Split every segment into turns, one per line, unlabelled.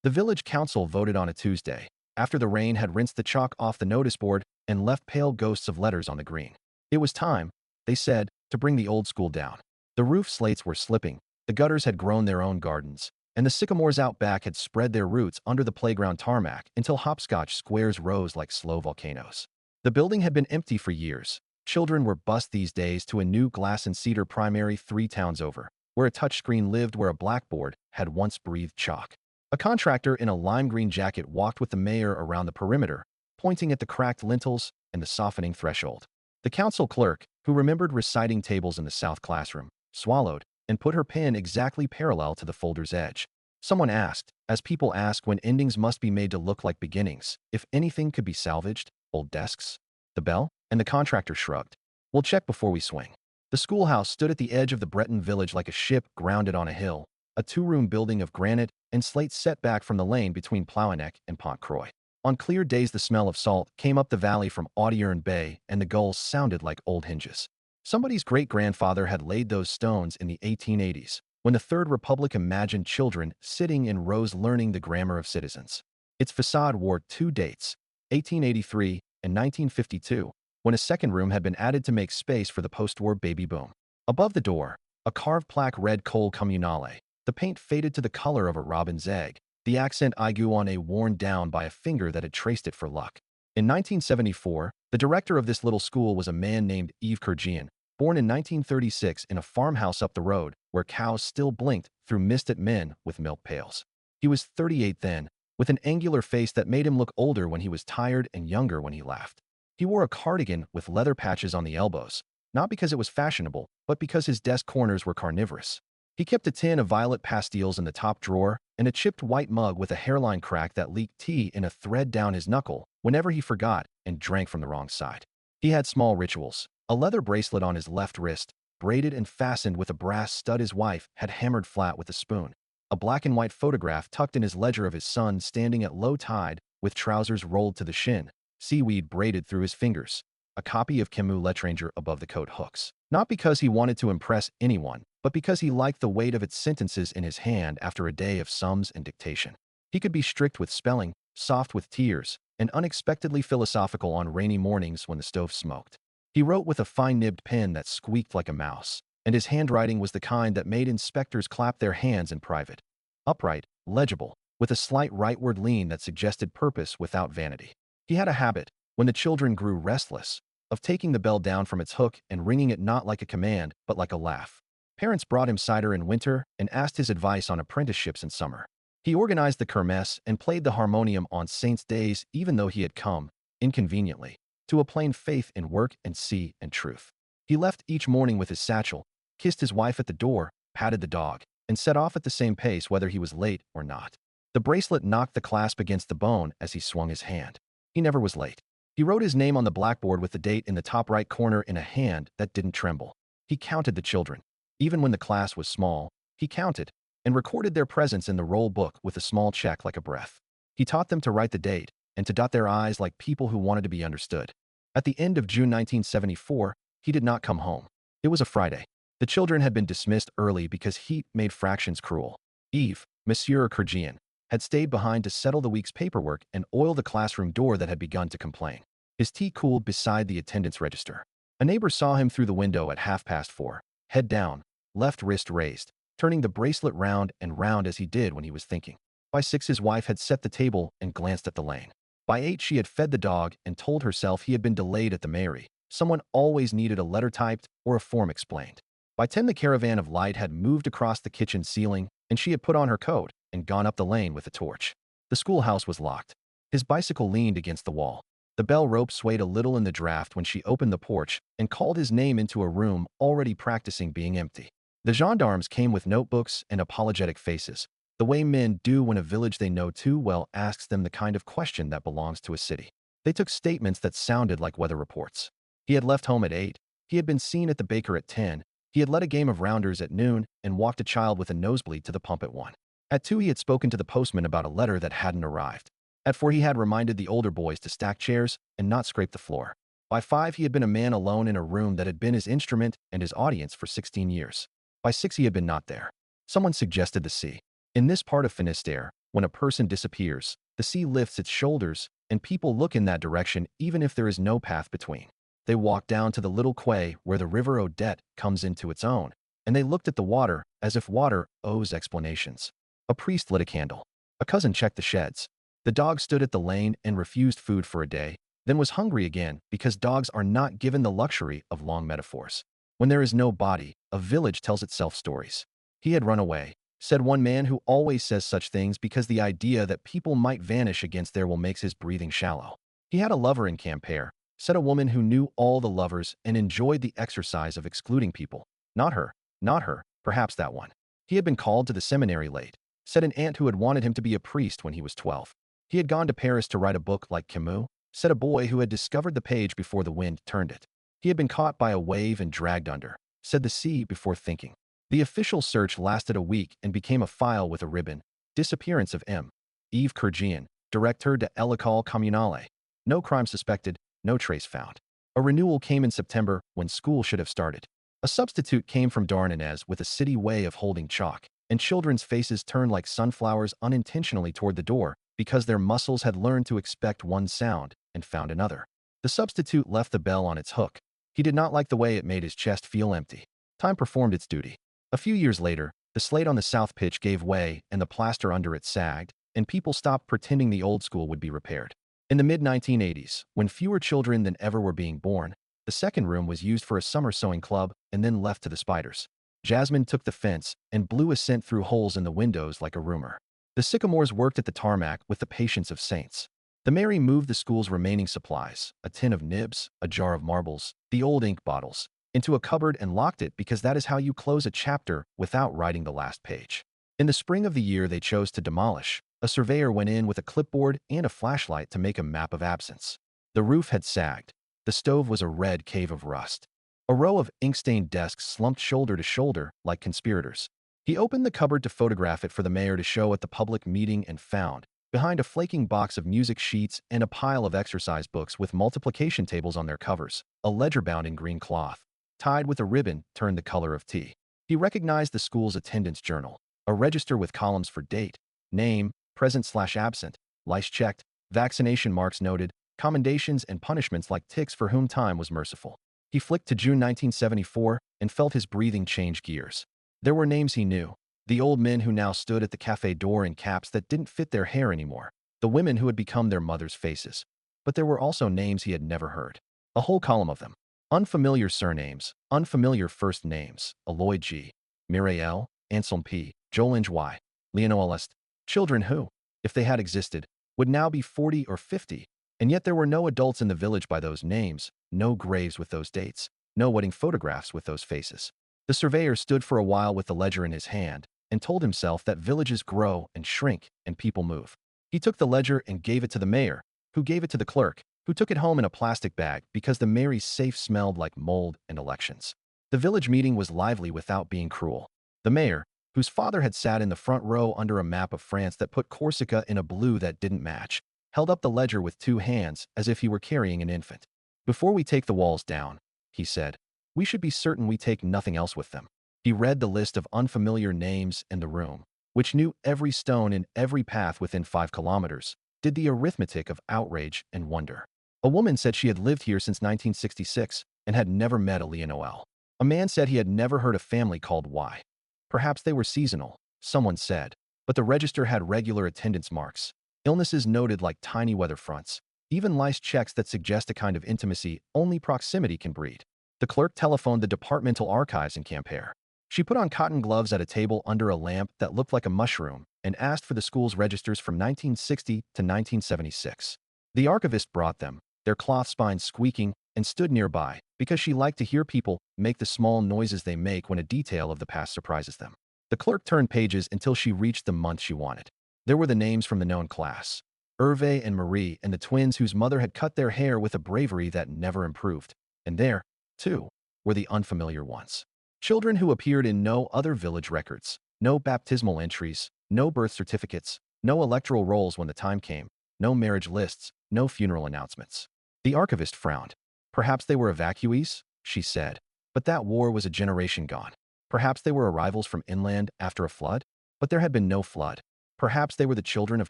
The village council voted on a Tuesday, after the rain had rinsed the chalk off the notice board and left pale ghosts of letters on the green. It was time, they said, to bring the old school down. The roof slates were slipping, the gutters had grown their own gardens, and the sycamores out back had spread their roots under the playground tarmac until hopscotch squares rose like slow volcanoes. The building had been empty for years. Children were bused these days to a new glass and cedar primary 3 towns over, where a touchscreen lived where a blackboard had once breathed chalk. A contractor in a lime green jacket walked with the mayor around the perimeter, pointing at the cracked lintels and the softening threshold. The council clerk, who remembered reciting tables in the south classroom, swallowed and put her pen exactly parallel to the folder's edge. Someone asked, as people ask when endings must be made to look like beginnings, if anything could be salvaged, old desks, the bell, and the contractor shrugged. We'll check before we swing. The schoolhouse stood at the edge of the Breton village like a ship grounded on a hill, a 2-room building of granite and slate set back from the lane between Plouhinec and Pont Croix. On clear days the smell of salt came up the valley from Audierne Bay and the gulls sounded like old hinges. Somebody's great-grandfather had laid those stones in the 1880s, when the Third Republic imagined children sitting in rows learning the grammar of citizens. Its facade wore 2 dates, 1883 and 1952, when a second room had been added to make space for the post-war baby boom. Above the door, a carved plaque read Col Communale. The paint faded to the color of a robin's egg, the accent aigu on a worn down by a finger that had traced it for luck. In 1974, the director of this little school was a man named Yves Kurgian, born in 1936 in a farmhouse up the road where cows still blinked through mist at men with milk pails. He was 38 then, with an angular face that made him look older when he was tired and younger when he laughed. He wore a cardigan with leather patches on the elbows, not because it was fashionable, but because his desk corners were carnivorous. He kept a tin of violet pastilles in the top drawer and a chipped white mug with a hairline crack that leaked tea in a thread down his knuckle whenever he forgot and drank from the wrong side. He had small rituals, a leather bracelet on his left wrist, braided and fastened with a brass stud his wife had hammered flat with a spoon, a black and white photograph tucked in his ledger of his son standing at low tide with trousers rolled to the shin, seaweed braided through his fingers, a copy of Camus' L'Étranger above the coat hooks. Not because he wanted to impress anyone, but because he liked the weight of its sentences in his hand after a day of sums and dictation. He could be strict with spelling, soft with tears, and unexpectedly philosophical on rainy mornings when the stove smoked. He wrote with a fine-nibbed pen that squeaked like a mouse, and his handwriting was the kind that made inspectors clap their hands in private. Upright, legible, with a slight rightward lean that suggested purpose without vanity. He had a habit, when the children grew restless, of taking the bell down from its hook and ringing it not like a command, but like a laugh. Parents brought him cider in winter and asked his advice on apprenticeships in summer. He organized the kermesse and played the harmonium on saints' days even though he had come, inconveniently, to a plain faith in work and sea and truth. He left each morning with his satchel, kissed his wife at the door, patted the dog, and set off at the same pace whether he was late or not. The bracelet knocked the clasp against the bone as he swung his hand. He never was late. He wrote his name on the blackboard with the date in the top right corner in a hand that didn't tremble. He counted the children. Even when the class was small, he counted and recorded their presence in the roll book with a small check like a breath. He taught them to write the date and to dot their I's like people who wanted to be understood. At the end of June 1974, he did not come home. It was a Friday. The children had been dismissed early because heat made fractions cruel. Yves, Monsieur Kurgian, had stayed behind to settle the week's paperwork and oil the classroom door that had begun to complain. His tea cooled beside the attendance register. A neighbor saw him through the window at 4:30, head down, left wrist raised, turning the bracelet round and round as he did when he was thinking. By 6 his wife had set the table and glanced at the lane. By 8 she had fed the dog and told herself he had been delayed at the mairie. Someone always needed a letter typed or a form explained. By 10 the caravan of light had moved across the kitchen ceiling and she had put on her coat and gone up the lane with a torch. The schoolhouse was locked. His bicycle leaned against the wall. The bell rope swayed a little in the draft when she opened the porch and called his name into a room already practicing being empty. The gendarmes came with notebooks and apologetic faces, the way men do when a village they know too well asks them the kind of question that belongs to a city. They took statements that sounded like weather reports. He had left home at 8, he had been seen at the baker at 10, he had led a game of rounders at noon and walked a child with a nosebleed to the pump at 1. At 2 he had spoken to the postman about a letter that hadn't arrived. At 4 he had reminded the older boys to stack chairs and not scrape the floor. By 5 he had been a man alone in a room that had been his instrument and his audience for 16 years. By 6 he had been not there. Someone suggested the sea. In this part of Finistère, When a person disappears, the sea lifts its shoulders, and people look in that direction even if there is no path between. They walked down to the little quay where the river Odette comes into its own, and they looked at the water as if water owes explanations. A priest lit a candle. A cousin checked the sheds. The dog stood at the lane and refused food for a day, then was hungry again because dogs are not given the luxury of long metaphors. When there is no body, a village tells itself stories. He had run away, said one man who always says such things because the idea that people might vanish against their will makes his breathing shallow. He had a lover in Quimper, said a woman who knew all the lovers and enjoyed the exercise of excluding people. Not her, not her, perhaps that one. He had been called to the seminary late, said an aunt who had wanted him to be a priest when he was 12. He had gone to Paris to write a book like Camus, said a boy who had discovered the page before the wind turned it. He had been caught by a wave and dragged under, said the sea before thinking. The official search lasted a week and became a file with a ribbon. Disappearance of M. Yves Kurgian, directeur de l'École Communale. No crime suspected, no trace found. A renewal came in September when school should have started. A substitute came from Darnanez with a city way of holding chalk, and children's faces turned like sunflowers unintentionally toward the door because their muscles had learned to expect one sound and found another. The substitute left the bell on its hook. He did not like the way it made his chest feel empty. Time performed its duty. A few years later, the slate on the south pitch gave way and the plaster under it sagged, and people stopped pretending the old school would be repaired. In the mid-1980s, when fewer children than ever were being born, the second room was used for a summer sewing club and then left to the spiders. Jasmine took the fence and blew a scent through holes in the windows like a rumor. The sycamores worked at the tarmac with the patience of saints. The Mary moved the school's remaining supplies, a tin of nibs, a jar of marbles, the old ink bottles, into a cupboard and locked it because that is how you close a chapter without writing the last page. In the spring of the year they chose to demolish, a surveyor went in with a clipboard and a flashlight to make a map of absence. The roof had sagged. The stove was a red cave of rust. A row of ink-stained desks slumped shoulder to shoulder like conspirators. He opened the cupboard to photograph it for the mayor to show at the public meeting and found, behind a flaking box of music sheets and a pile of exercise books with multiplication tables on their covers, a ledger bound in green cloth, tied with a ribbon turned the color of tea. He recognized the school's attendance journal, a register with columns for date, name, present/absent, lice checked, vaccination marks noted, commendations and punishments like ticks for whom time was merciful. He flicked to June 1974 and felt his breathing change gears. There were names he knew. The old men who now stood at the cafe door in caps that didn't fit their hair anymore. The women who had become their mothers' faces. But there were also names he had never heard. A whole column of them. Unfamiliar surnames, unfamiliar first names. Aloy G. Mireille, Anselm P. Jolinge Y. Leonel Est. Children who, if they had existed, would now be 40 or 50. And yet there were no adults in the village by those names, no graves with those dates, no wedding photographs with those faces. The surveyor stood for a while with the ledger in his hand and told himself that villages grow and shrink and people move. He took the ledger and gave it to the mayor, who gave it to the clerk, who took it home in a plastic bag because the Mary's safe smelled like mold and elections. The village meeting was lively without being cruel. The mayor, whose father had sat in the front row under a map of France that put Corsica in a blue that didn't match, held up the ledger with two hands as if he were carrying an infant. "Before we take the walls down," he said, "we should be certain we take nothing else with them." He read the list of unfamiliar names in the room, which knew every stone in every path within 5 kilometers, did the arithmetic of outrage and wonder. A woman said she had lived here since 1966 and had never met a Leonel. A man said he had never heard a family called Y. Perhaps they were seasonal, someone said, but the register had regular attendance marks, illnesses noted like tiny weather fronts, even lice checks that suggest a kind of intimacy only proximity can breed. The clerk telephoned the departmental archives in Quimper. She put on cotton gloves at a table under a lamp that looked like a mushroom and asked for the school's registers from 1960 to 1976. The archivist brought them, their cloth spines squeaking, and stood nearby because she liked to hear people make the small noises they make when a detail of the past surprises them. The clerk turned pages until she reached the month she wanted. There were the names from the known class, Hervé and Marie and the twins whose mother had cut their hair with a bravery that never improved. And there, too, were the unfamiliar ones. Children who appeared in no other village records, no baptismal entries, no birth certificates, no electoral rolls when the time came, no marriage lists, no funeral announcements. The archivist frowned. Perhaps they were evacuees, she said, but that war was a generation gone. Perhaps they were arrivals from inland after a flood, but there had been no flood. Perhaps they were the children of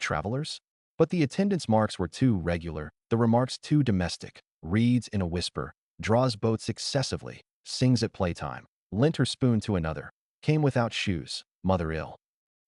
travelers? But the attendance marks were too regular, the remarks too domestic. Reads in a whisper, draws boats excessively, sings at playtime, lent her spoon to another, came without shoes, mother ill.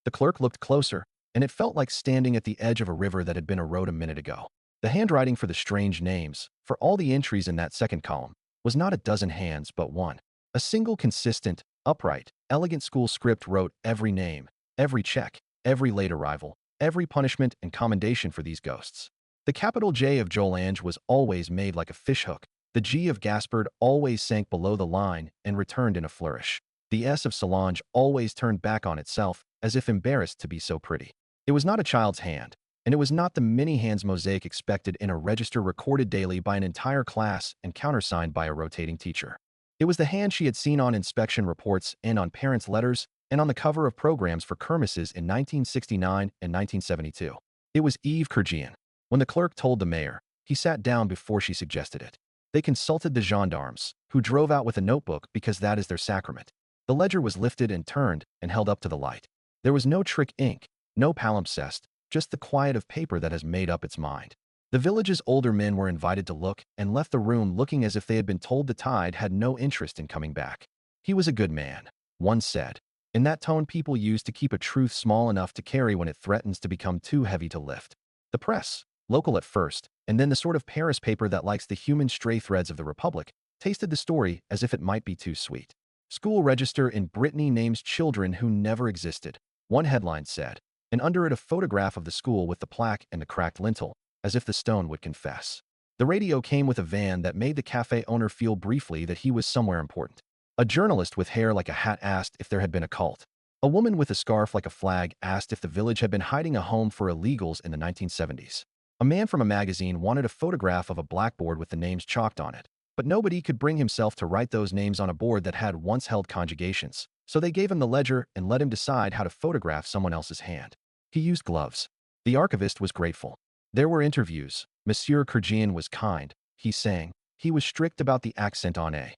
The clerk looked closer, and it felt like standing at the edge of a river that had been a road a minute ago. The handwriting for the strange names, for all the entries in that second column, was not a dozen hands but one. A single consistent, upright, elegant school script wrote every name, every check, every late arrival, every punishment and commendation for these ghosts. The capital J of Jolange was always made like a fishhook. The G of Gaspard always sank below the line and returned in a flourish. The S of Solange always turned back on itself, as if embarrassed to be so pretty. It was not a child's hand, and it was not the many-hands mosaic expected in a register recorded daily by an entire class and countersigned by a rotating teacher. It was the hand she had seen on inspection reports and on parents' letters and on the cover of programs for kermesses in 1969 and 1972. It was Eve Kergian. When the clerk told the mayor, he sat down before she suggested it. They consulted the gendarmes, who drove out with a notebook because that is their sacrament. The ledger was lifted and turned and held up to the light. There was no trick ink, no palimpsest, just the quiet of paper that has made up its mind. The village's older men were invited to look and left the room looking as if they had been told the tide had no interest in coming back. He was a good man, one said. In that tone people use to keep a truth small enough to carry when it threatens to become too heavy to lift. The press, local at first, and then the sort of Paris paper that likes the human stray threads of the Republic, tasted the story as if it might be too sweet. School register in Brittany names children who never existed, one headline said, and under it a photograph of the school with the plaque and the cracked lintel, as if the stone would confess. The radio came with a van that made the cafe owner feel briefly that he was somewhere important. A journalist with hair like a hat asked if there had been a cult. A woman with a scarf like a flag asked if the village had been hiding a home for illegals in the 1970s. A man from a magazine wanted a photograph of a blackboard with the names chalked on it, but nobody could bring himself to write those names on a board that had once held conjugations, so they gave him the ledger and let him decide how to photograph someone else's hand. He used gloves. The archivist was grateful. There were interviews. Monsieur Kergian was kind, he sang. He was strict about the accent on A.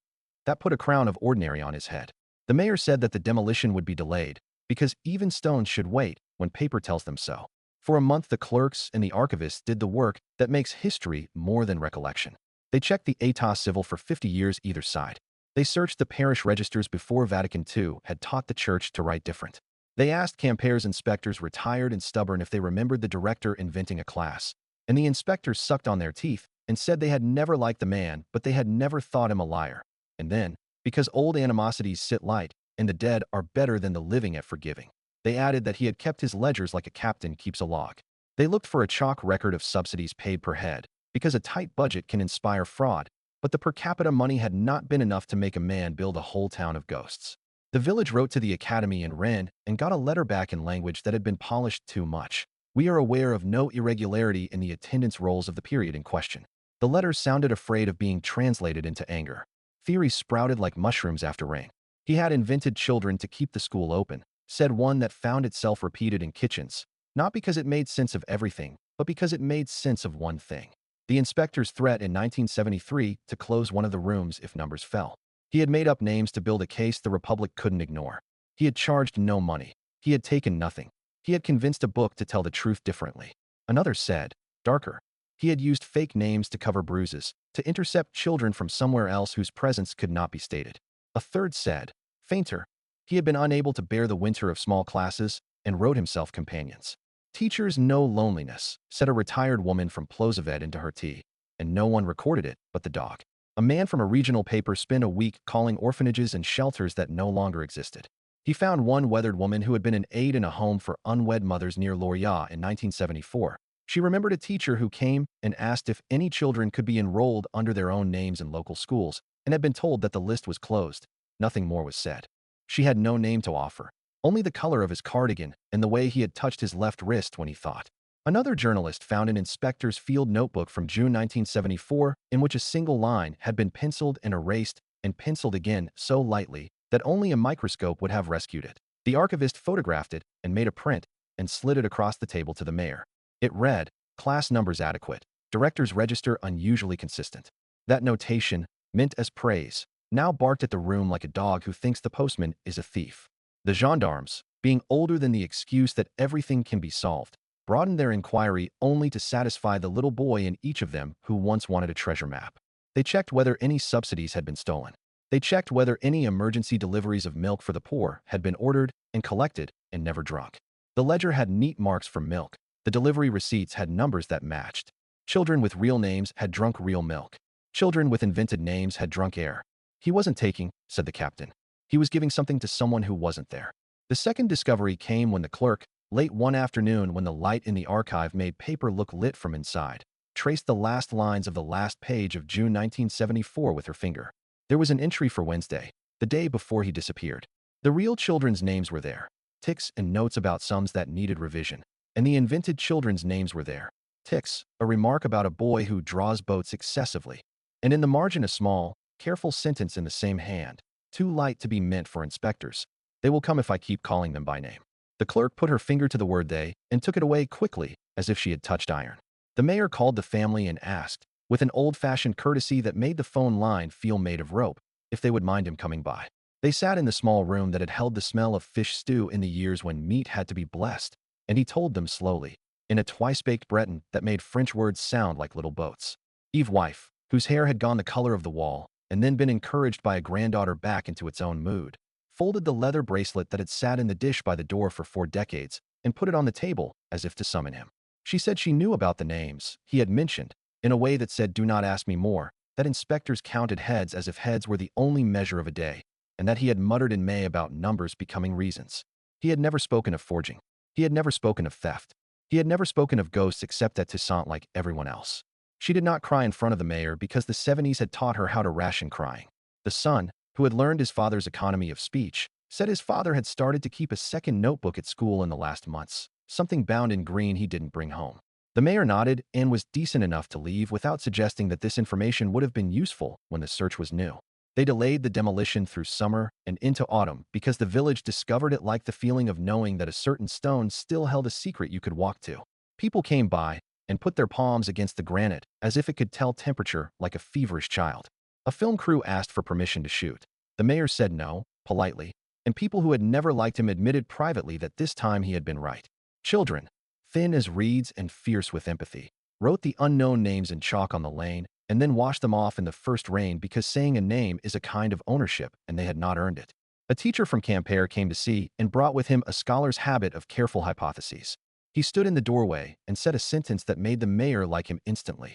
That put a crown of ordinary on his head. The mayor said that the demolition would be delayed, because even stones should wait when paper tells them so. For a month the clerks and the archivists did the work that makes history more than recollection. They checked the état civil for 50 years either side. They searched the parish registers before Vatican II had taught the church to write different. They asked Campere's inspectors, retired and stubborn, if they remembered the director inventing a class, and the inspectors sucked on their teeth and said they had never liked the man, but they had never thought him a liar. And then, because old animosities sit light, and the dead are better than the living at forgiving, they added that he had kept his ledgers like a captain keeps a log. They looked for a chalk record of subsidies paid per head, because a tight budget can inspire fraud, but the per capita money had not been enough to make a man build a whole town of ghosts. The village wrote to the academy in Rennes and got a letter back in language that had been polished too much. We are aware of no irregularity in the attendance rolls of the period in question. The letter sounded afraid of being translated into anger. Theories sprouted like mushrooms after rain. He had invented children to keep the school open, said one that found itself repeated in kitchens, not because it made sense of everything, but because it made sense of one thing. The inspector's threat in 1973 to close one of the rooms if numbers fell. He had made up names to build a case the Republic couldn't ignore. He had charged no money. He had taken nothing. He had convinced a book to tell the truth differently. Another said, darker. He had used fake names to cover bruises, to intercept children from somewhere else whose presence could not be stated. A third said, fainter. He had been unable to bear the winter of small classes and wrote himself companions. Teachers know loneliness, said a retired woman from Plozaved into her tea, and no one recorded it but the dog. A man from a regional paper spent a week calling orphanages and shelters that no longer existed. He found one weathered woman who had been an aide in a home for unwed mothers near Lorient in 1974. She remembered a teacher who came and asked if any children could be enrolled under their own names in local schools, and had been told that the list was closed. Nothing more was said. She had no name to offer, only the color of his cardigan and the way he had touched his left wrist when he thought. Another journalist found an inspector's field notebook from June 1974 in which a single line had been penciled and erased and penciled again so lightly that only a microscope would have rescued it. The archivist photographed it and made a print and slid it across the table to the mayor. It read, class numbers adequate, director's register unusually consistent. That notation, meant as praise, now barked at the room like a dog who thinks the postman is a thief. The gendarmes, being older than the excuse that everything can be solved, broadened their inquiry only to satisfy the little boy in each of them who once wanted a treasure map. They checked whether any subsidies had been stolen. They checked whether any emergency deliveries of milk for the poor had been ordered and collected and never drunk. The ledger had neat marks for milk. The delivery receipts had numbers that matched. Children with real names had drunk real milk. Children with invented names had drunk air. He wasn't taking, said the captain. He was giving something to someone who wasn't there. The second discovery came when the clerk, late one afternoon when the light in the archive made paper look lit from inside, traced the last lines of the last page of June 1974 with her finger. There was an entry for Wednesday, the day before he disappeared. The real children's names were there, ticks and notes about sums that needed revision. And the invented children's names were there. Ticks, a remark about a boy who draws boats excessively. And in the margin a small, careful sentence in the same hand, too light to be meant for inspectors. They will come if I keep calling them by name. The clerk put her finger to the word they and took it away quickly, as if she had touched iron. The mayor called the family and asked, with an old-fashioned courtesy that made the phone line feel made of rope, if they would mind him coming by. They sat in the small room that had held the smell of fish stew in the years when meat had to be blessed, and he told them slowly, in a twice-baked Breton that made French words sound like little boats. Eve wife, whose hair had gone the color of the wall, and then been encouraged by a granddaughter back into its own mood, folded the leather bracelet that had sat in the dish by the door for 4 decades and put it on the table as if to summon him. She said she knew about the names he had mentioned, in a way that said, do not ask me more, that inspectors counted heads as if heads were the only measure of a day, and that he had muttered in May about numbers becoming reasons. He had never spoken of forging. He had never spoken of theft. He had never spoken of ghosts except at Toussaint like everyone else. She did not cry in front of the mayor because the 70s had taught her how to ration crying. The son, who had learned his father's economy of speech, said his father had started to keep a second notebook at school in the last months, something bound in green he didn't bring home. The mayor nodded and was decent enough to leave without suggesting that this information would have been useful when the search was new. They delayed the demolition through summer and into autumn because the village discovered it liked the feeling of knowing that a certain stone still held a secret you could walk to. People came by and put their palms against the granite as if it could tell temperature like a feverish child. A film crew asked for permission to shoot. The mayor said no, politely, and people who had never liked him admitted privately that this time he had been right. Children, thin as reeds and fierce with empathy, wrote the unknown names in chalk on the lane and then washed them off in the first rain because saying a name is a kind of ownership and they had not earned it. A teacher from Quimper came to see and brought with him a scholar's habit of careful hypotheses. He stood in the doorway and said a sentence that made the mayor like him instantly.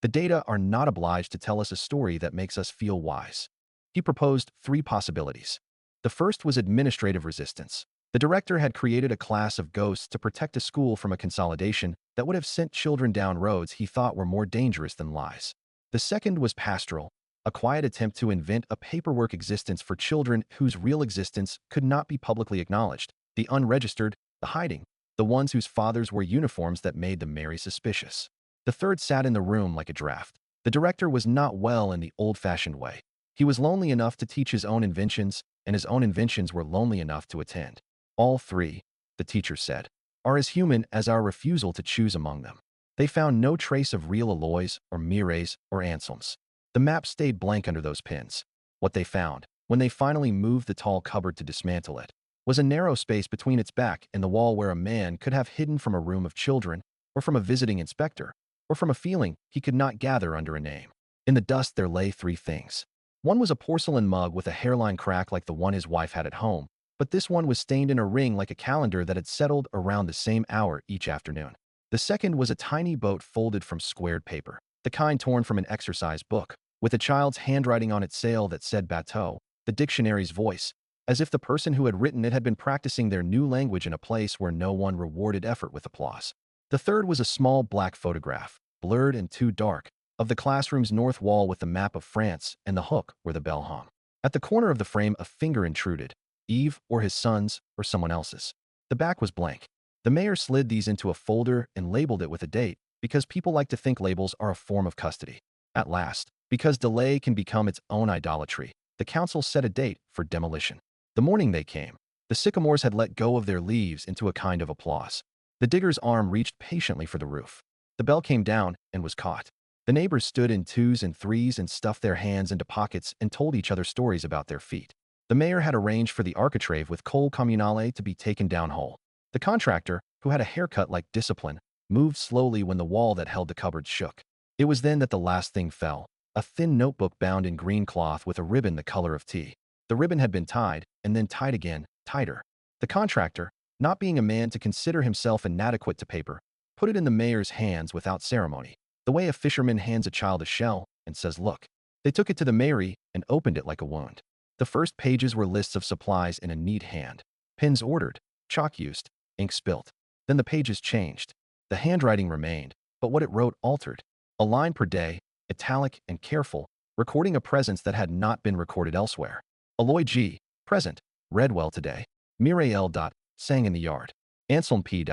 The data are not obliged to tell us a story that makes us feel wise. He proposed 3 possibilities. The first was administrative resistance. The director had created a class of ghosts to protect a school from a consolidation that would have sent children down roads he thought were more dangerous than lies. The second was pastoral, a quiet attempt to invent a paperwork existence for children whose real existence could not be publicly acknowledged, the unregistered, the hiding, the ones whose fathers wore uniforms that made them very suspicious. The third sat in the room like a draft. The director was not well in the old-fashioned way. He was lonely enough to teach his own inventions, and his own inventions were lonely enough to attend. All 3, the teacher said, are as human as our refusal to choose among them. They found no trace of real Aloys or Mires or Anselms. The map stayed blank under those pins. What they found, when they finally moved the tall cupboard to dismantle it, was a narrow space between its back and the wall where a man could have hidden from a room of children, or from a visiting inspector, or from a feeling he could not gather under a name. In the dust there lay 3 things. One was a porcelain mug with a hairline crack like the one his wife had at home, but this one was stained in a ring like a calendar that had settled around the same hour each afternoon. The second was a tiny boat folded from squared paper, the kind torn from an exercise book, with a child's handwriting on its sail that said bateau, the dictionary's voice, as if the person who had written it had been practicing their new language in a place where no one rewarded effort with applause. The third was a small black photograph, blurred and too dark, of the classroom's north wall with the map of France and the hook where the bell hung. At the corner of the frame a finger intruded, Eve or his son's or someone else's. The back was blank. The mayor slid these into a folder and labeled it with a date, because people like to think labels are a form of custody. At last, because delay can become its own idolatry, the council set a date for demolition. The morning they came, the sycamores had let go of their leaves into a kind of applause. The digger's arm reached patiently for the roof. The bell came down and was caught. The neighbors stood in 2s and 3s and stuffed their hands into pockets and told each other stories about their feet. The mayor had arranged for the architrave with coal communale to be taken down whole. The contractor, who had a haircut like discipline, moved slowly when the wall that held the cupboard shook. It was then that the last thing fell, a thin notebook bound in green cloth with a ribbon the color of tea. The ribbon had been tied, and then tied again, tighter. The contractor, not being a man to consider himself inadequate to paper, put it in the mayor's hands without ceremony, the way a fisherman hands a child a shell and says, "Look." They took it to the mairie and opened it like a wound. The first pages were lists of supplies in a neat hand. Pens ordered, chalk used, ink spilt. Then the pages changed. The handwriting remained, but what it wrote altered. A line per day, italic and careful, recording a presence that had not been recorded elsewhere. Aloy G. Present. Read well today. Mireille. Sang in the yard. Anselm P.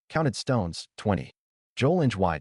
Counted stones, 20. Joel Inge Y.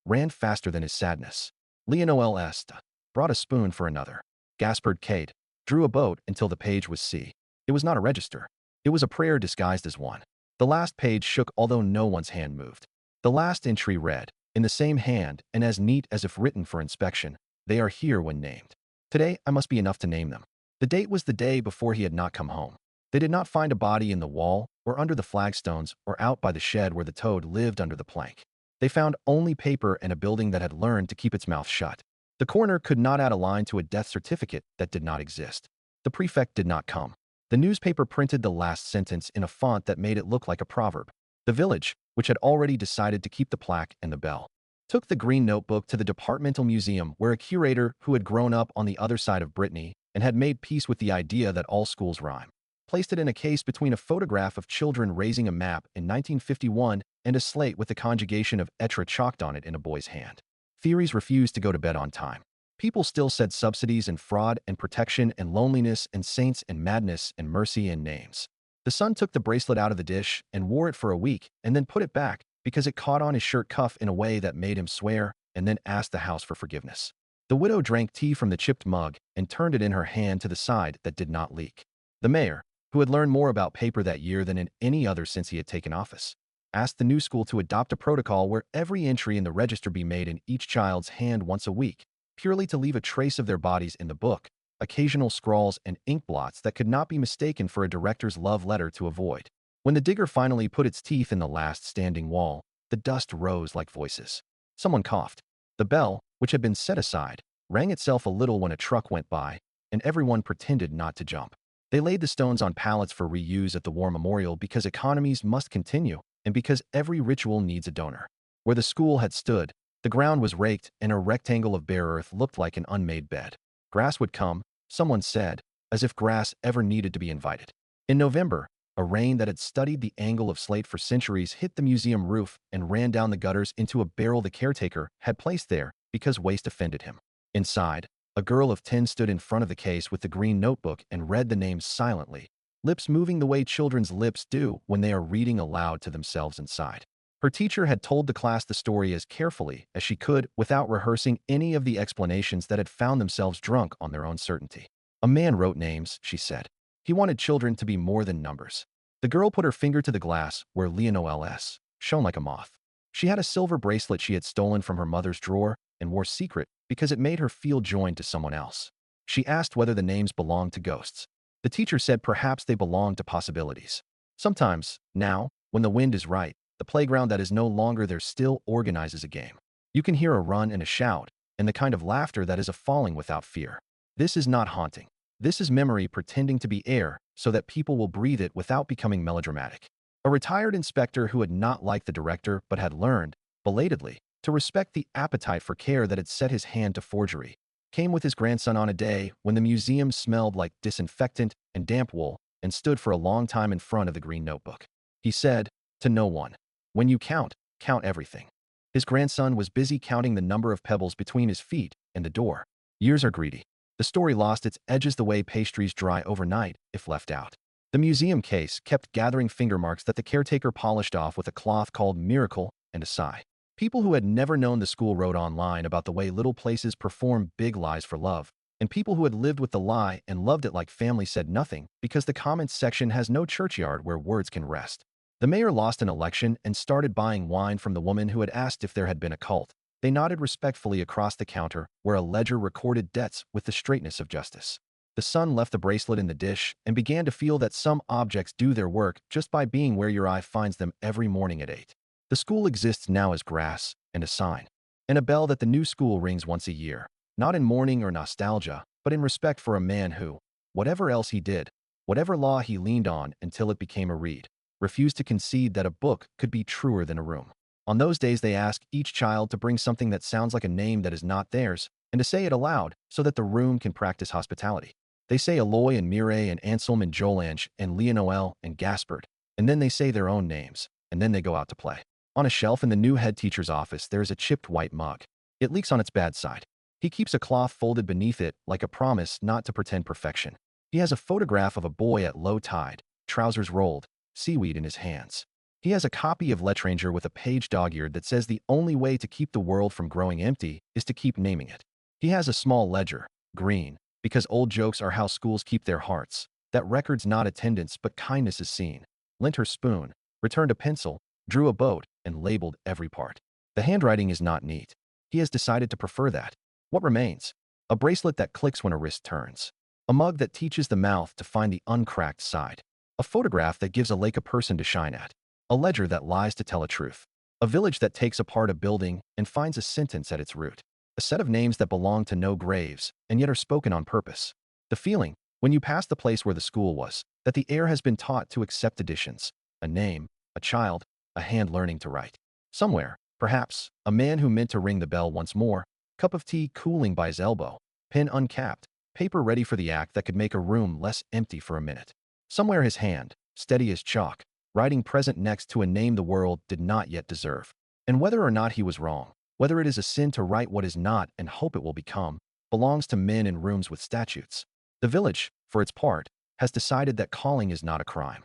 Ran faster than his sadness. Leonel S. Brought a spoon for another. Gaspard Kate. Drew a boat until the page was C. It was not a register. It was a prayer disguised as one. The last page shook although no one's hand moved. The last entry read, in the same hand and as neat as if written for inspection, "They are here when named. Today I must be enough to name them." The date was the day before he had not come home. They did not find a body in the wall or under the flagstones or out by the shed where the toad lived under the plank. They found only paper and a building that had learned to keep its mouth shut. The coroner could not add a line to a death certificate that did not exist. The prefect did not come. The newspaper printed the last sentence in a font that made it look like a proverb. The village, which had already decided to keep the plaque and the bell, took the green notebook to the departmental museum where a curator who had grown up on the other side of Brittany and had made peace with the idea that all schools rhyme, placed it in a case between a photograph of children raising a map in 1951 and a slate with the conjugation of etre chalked on it in a boy's hand. Theories refused to go to bed on time. People still said subsidies and fraud and protection and loneliness and saints and madness and mercy and names. The son took the bracelet out of the dish and wore it for a week and then put it back because it caught on his shirt cuff in a way that made him swear and then asked the house for forgiveness. The widow drank tea from the chipped mug and turned it in her hand to the side that did not leak. The mayor, who had learned more about paper that year than in any other since he had taken office, asked the new school to adopt a protocol where every entry in the register be made in each child's hand once a week, purely to leave a trace of their bodies in the book, occasional scrawls and ink blots that could not be mistaken for a director's love letter to avoid. When the digger finally put its teeth in the last standing wall, the dust rose like voices. Someone coughed. The bell, which had been set aside, rang itself a little when a truck went by, and everyone pretended not to jump. They laid the stones on pallets for reuse at the war memorial because economies must continue and because every ritual needs a donor. Where the school had stood, the ground was raked and a rectangle of bare earth looked like an unmade bed. Grass would come, someone said, as if grass ever needed to be invited. In November, a rain that had studied the angle of slate for centuries hit the museum roof and ran down the gutters into a barrel the caretaker had placed there because waste offended him. Inside, a girl of 10 stood in front of the case with the green notebook and read the names silently, lips moving the way children's lips do when they are reading aloud to themselves inside. Her teacher had told the class the story as carefully as she could without rehearsing any of the explanations that had found themselves drunk on their own certainty. A man wrote names, she said. He wanted children to be more than numbers. The girl put her finger to the glass where Leonel S. shone like a moth. She had a silver bracelet she had stolen from her mother's drawer and wore secret because it made her feel joined to someone else. She asked whether the names belonged to ghosts. The teacher said perhaps they belonged to possibilities. Sometimes, now, when the wind is right, the playground that is no longer there still organizes a game. You can hear a run and a shout, and the kind of laughter that is a falling without fear. This is not haunting. This is memory pretending to be air so that people will breathe it without becoming melodramatic. A retired inspector who had not liked the director but had learned, belatedly, to respect the appetite for care that had set his hand to forgery, came with his grandson on a day when the museum smelled like disinfectant and damp wool and stood for a long time in front of the green notebook. He said, to no one, "When you count, count everything." His grandson was busy counting the number of pebbles between his feet and the door. Years are greedy. The story lost its edges the way pastries dry overnight if left out. The museum case kept gathering finger marks that the caretaker polished off with a cloth called Miracle and a sigh. People who had never known the school wrote online about the way little places perform big lies for love, and people who had lived with the lie and loved it like family said nothing because the comments section has no churchyard where words can rest. The mayor lost an election and started buying wine from the woman who had asked if there had been a cult. They nodded respectfully across the counter where a ledger recorded debts with the straightness of justice. The son left the bracelet in the dish and began to feel that some objects do their work just by being where your eye finds them every morning at 8. The school exists now as grass and a sign, and a bell that the new school rings once a year, not in mourning or nostalgia, but in respect for a man who, whatever else he did, whatever law he leaned on until it became a reed, refused to concede that a book could be truer than a room. On those days they ask each child to bring something that sounds like a name that is not theirs, and to say it aloud so that the room can practice hospitality. They say Aloy and Mireille and Anselm and Jolange and Leonoel and Gaspard, and then they say their own names, and then they go out to play. On a shelf in the new head teacher's office there is a chipped white mug. It leaks on its bad side. He keeps a cloth folded beneath it like a promise not to pretend perfection. He has a photograph of a boy at low tide, trousers rolled, seaweed in his hands. He has a copy of L'Étranger with a page dog-eared that says the only way to keep the world from growing empty is to keep naming it. He has a small ledger, green, because old jokes are how schools keep their hearts, that records not attendance but kindness is seen. Lent her spoon, returned a pencil, drew a boat, and labeled every part. The handwriting is not neat. He has decided to prefer that. What remains? A bracelet that clicks when a wrist turns. A mug that teaches the mouth to find the uncracked side. A photograph that gives a lake a person to shine at. A ledger that lies to tell a truth. A village that takes apart a building and finds a sentence at its root. A set of names that belong to no graves and yet are spoken on purpose. The feeling, when you pass the place where the school was, that the air has been taught to accept additions. A name, a child, a hand learning to write. Somewhere, perhaps, a man who meant to ring the bell once more, cup of tea cooling by his elbow, pen uncapped, paper ready for the act that could make a room less empty for a minute. Somewhere his hand, steady as chalk, writing present next to a name the world did not yet deserve. And whether or not he was wrong, whether it is a sin to write what is not and hope it will become, belongs to men in rooms with statutes. The village, for its part, has decided that calling is not a crime.